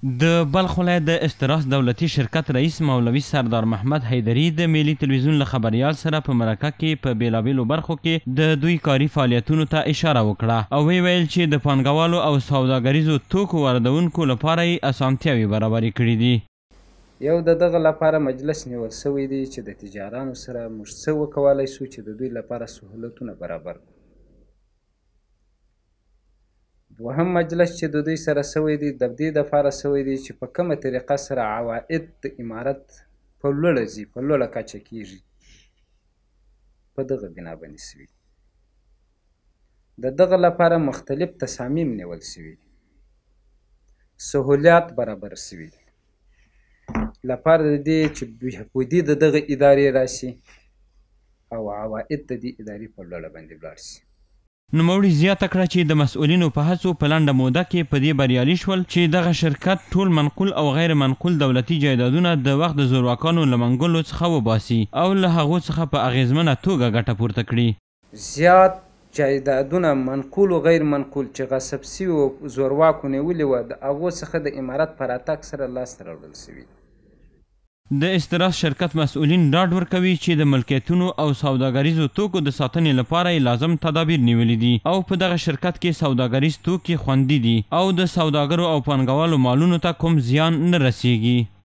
د بلخ ولایت د استراس دولتي شرکت رئیس مولوي سردار محمد حیدري د ملي تلویزیون له خبریال سره په مرکه کې په بیلابیلو برخو کې د دوی کاري فعالیتونو ته اشاره وکړه او ویل چې د پانګوالو او سوداګریزو توکو واردونکو لپاره یې اسانتیاوې برابرې کړي دي. یو د دغه لپاره مجلس نیول سوی دی چې د تجارانو سره موږ څه وکولی سو چې د دوی لپاره سهولتونه برابر کړو. دوهم مجلس چې د دوی سره سوی دی د دې دپاره سوی دی چې په کومه طریقه سره عواید د امارت په لوړه ځي، په لوړه کچه کیږي، په دغه بنا باندې سوي. د دغه لپاره مختلف تصامیم نیول سوي، سهولیات برابر سوي لپاره د دې چې بهبودي د دغه ادارې راشي او عواید د دې ادارې په لوړه باندې ولاړ شي. نوموړي زیاته کړه چې د مسؤلینو په هڅو په لنډه موده کې په دې بریالي شول چې دغه شرکت ټول منقول او غیر منقول دولتي جایدادونه د وخت د زورواکانو له منګولو څخه وباسي او له هغو څخه په اغیزمنه توګه ګټه پورته کړي. زیات جایدادونه منقول او غیر منقول چې غصب سوي و زورواکو نیولي وه د هغو څخه د امارت په راتګ سره لاسته راوړل سوي. د استراس شرکت مسؤلین ډاډ ورکوي چې د ملکیتونو او سوداګریزو توکو د ساتنې لپاره یې لازم تدابیر نیولي دي او په دغه شرکت کې سوداګریز توکي خوندي دي او د سوداګرو او پانګوالو مالونو ته کوم زیان نه رسیږي.